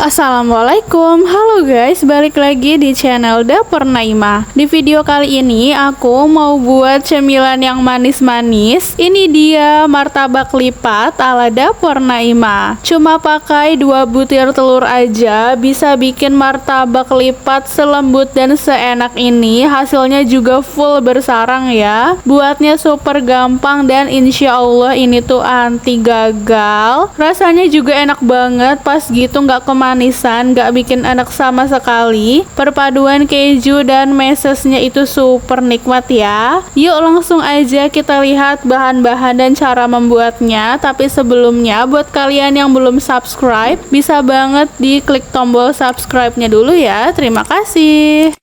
Assalamualaikum, halo guys, balik lagi di channel Dapur Naimah. Di video kali ini aku mau buat cemilan yang manis-manis. Ini dia martabak lipat ala Dapur Naimah. Cuma pakai 2 butir telur aja bisa bikin martabak lipat selembut dan seenak ini. Hasilnya juga full bersarang ya. Buatnya super gampang dan insya Allah ini tuh anti gagal. Rasanya juga enak banget, pas gitu nggak kemanisan, gak bikin enak sama sekali. Perpaduan keju dan mesesnya itu super nikmat ya. Yuk langsung aja kita lihat bahan-bahan dan cara membuatnya. Tapi sebelumnya buat kalian yang belum subscribe, bisa banget diklik tombol subscribe-nya dulu ya. Terima kasih.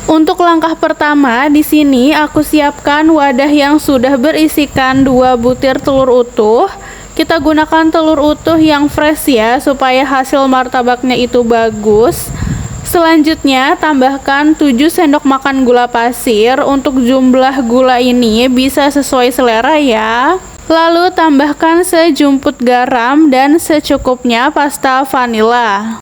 Untuk langkah pertama, di sini aku siapkan wadah yang sudah berisikan 2 butir telur utuh. Kita gunakan telur utuh yang fresh ya, supaya hasil martabaknya itu bagus. Selanjutnya, tambahkan 7 sendok makan gula pasir. Untuk jumlah gula ini bisa sesuai selera ya. Lalu tambahkan sejumput garam dan secukupnya pasta vanila.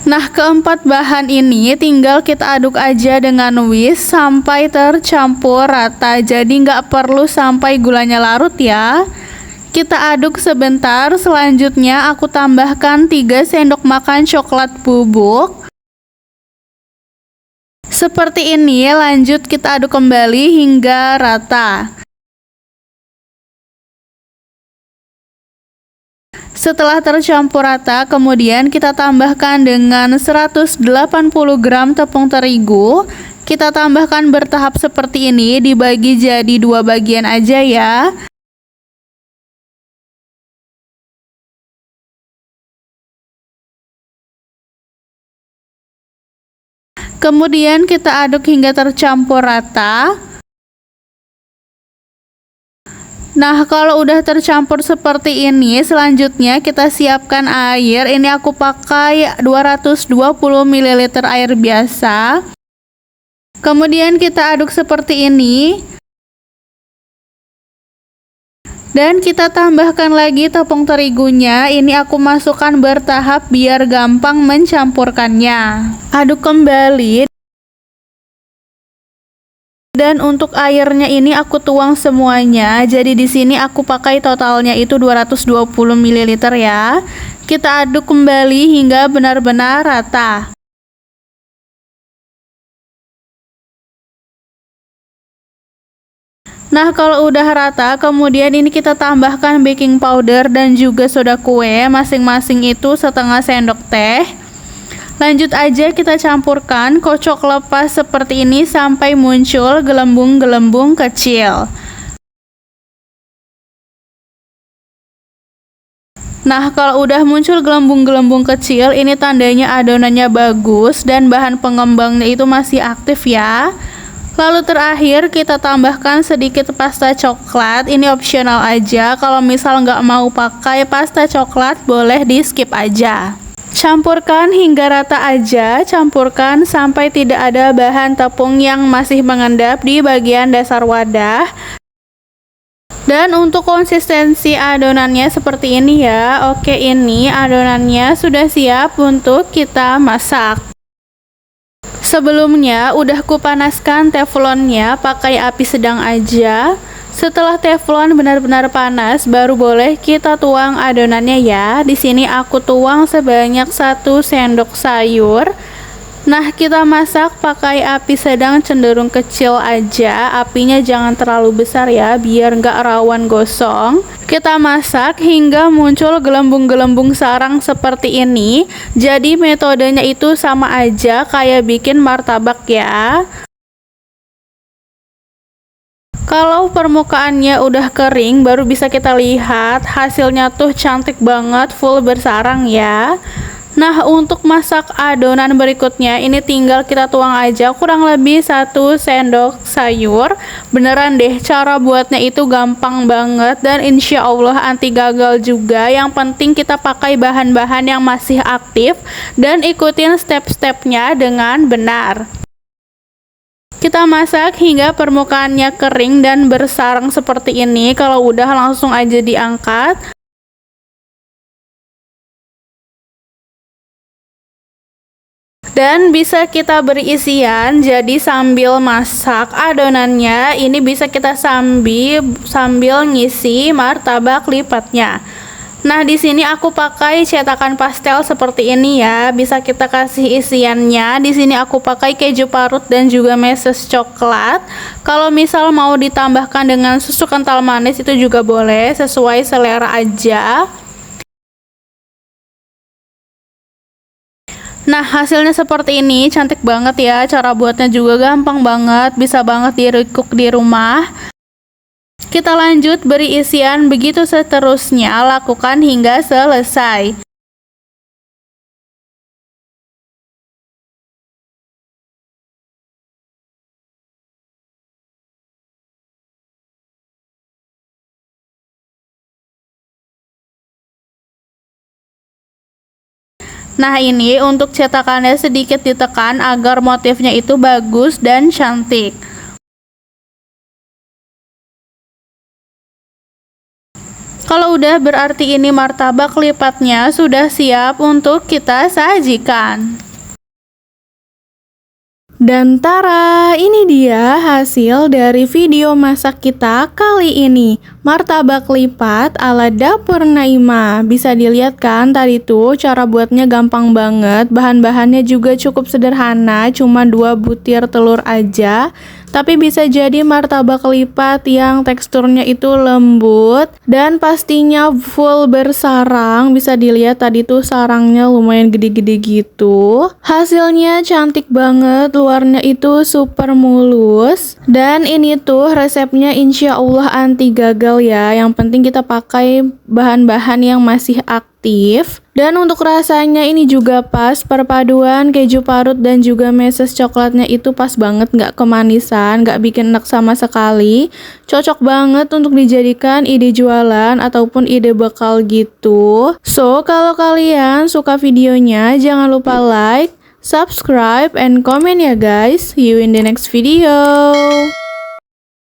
Nah, keempat bahan ini tinggal kita aduk aja dengan whisk sampai tercampur rata. Jadi nggak perlu sampai gulanya larut ya. Kita aduk sebentar. Selanjutnya aku tambahkan 3 sendok makan coklat bubuk. Seperti ini, lanjut kita aduk kembali hingga rata. Setelah tercampur rata, kemudian kita tambahkan dengan 180 gram tepung terigu. Kita tambahkan bertahap seperti ini, dibagi jadi 2 bagian aja ya. Kemudian kita aduk hingga tercampur rata. Nah, kalau udah tercampur seperti ini, selanjutnya kita siapkan air. Ini aku pakai 220 ml air biasa. Kemudian kita aduk seperti ini. Dan kita tambahkan lagi tepung terigunya. Ini aku masukkan bertahap biar gampang mencampurkannya. Aduk kembali. Dan untuk airnya ini aku tuang semuanya. Jadi di sini aku pakai totalnya itu 220 ml ya. Kita aduk kembali hingga benar-benar rata. Nah, kalau udah rata, kemudian ini kita tambahkan baking powder dan juga soda kue, masing-masing itu setengah sendok teh. Lanjut aja kita campurkan, kocok lepas seperti ini sampai muncul gelembung-gelembung kecil. Nah, kalau udah muncul gelembung-gelembung kecil, ini tandanya adonannya bagus dan bahan pengembangnya itu masih aktif ya. Lalu terakhir kita tambahkan sedikit pasta coklat. Ini opsional aja, kalau misal nggak mau pakai pasta coklat boleh di skip aja. Campurkan hingga rata aja, campurkan sampai tidak ada bahan tepung yang masih mengendap di bagian dasar wadah. Dan untuk konsistensi adonannya seperti ini ya. Oke, ini adonannya sudah siap untuk kita masak. Sebelumnya udah kupanaskan teflonnya, pakai api sedang aja. Setelah teflon benar-benar panas, baru boleh kita tuang adonannya ya. Di sini aku tuang sebanyak 1 sendok sayur. Nah, kita masak pakai api sedang cenderung kecil aja. Apinya jangan terlalu besar ya, biar nggak rawan gosong. Kita masak hingga muncul gelembung-gelembung sarang seperti ini. Jadi metodenya itu sama aja kayak bikin martabak ya. Kalau permukaannya udah kering, baru bisa kita lihat hasilnya tuh cantik banget, full bersarang ya. Nah, untuk masak adonan berikutnya, ini tinggal kita tuang aja kurang lebih 1 sendok sayur. Beneran deh, cara buatnya itu gampang banget dan insya Allah anti gagal juga. Yang penting kita pakai bahan-bahan yang masih aktif dan ikutin step-stepnya dengan benar. Kita masak hingga permukaannya kering dan bersarang seperti ini. Kalau udah langsung aja diangkat. Dan bisa kita beri isian, jadi sambil masak adonannya ini bisa kita sambil ngisi martabak lipatnya. Nah, di sini aku pakai cetakan pastel seperti ini ya. Bisa kita kasih isiannya. Di sini aku pakai keju parut dan juga meses coklat. Kalau misal mau ditambahkan dengan susu kental manis itu juga boleh, sesuai selera aja. Nah, hasilnya seperti ini, cantik banget ya. Cara buatnya juga gampang banget, bisa banget di-recook di rumah. Kita lanjut beri isian, begitu seterusnya, lakukan hingga selesai. Nah, ini untuk cetakannya sedikit ditekan agar motifnya itu bagus dan cantik. Kalau udah, berarti ini martabak lipatnya sudah siap untuk kita sajikan. Dan tara, ini dia hasil dari video masak kita kali ini. Martabak lipat ala dapur Naima. Bisa dilihat kan tadi tuh cara buatnya gampang banget. Bahan-bahannya juga cukup sederhana, cuma 2 butir telur aja. Tapi bisa jadi martabak lipat yang teksturnya itu lembut dan pastinya full bersarang. Bisa dilihat tadi tuh sarangnya lumayan gede-gede gitu. Hasilnya cantik banget, luarnya itu super mulus. Dan ini tuh resepnya insya Allah anti gagal ya. Yang penting kita pakai bahan-bahan yang masih aktif. Dan untuk rasanya ini juga pas, perpaduan keju parut dan juga meses coklatnya itu pas banget, nggak kemanisan, nggak bikin enak sama sekali. Cocok banget untuk dijadikan ide jualan ataupun ide bekal gitu. So, kalau kalian suka videonya, jangan lupa like, subscribe, and comment ya guys. See you in the next video.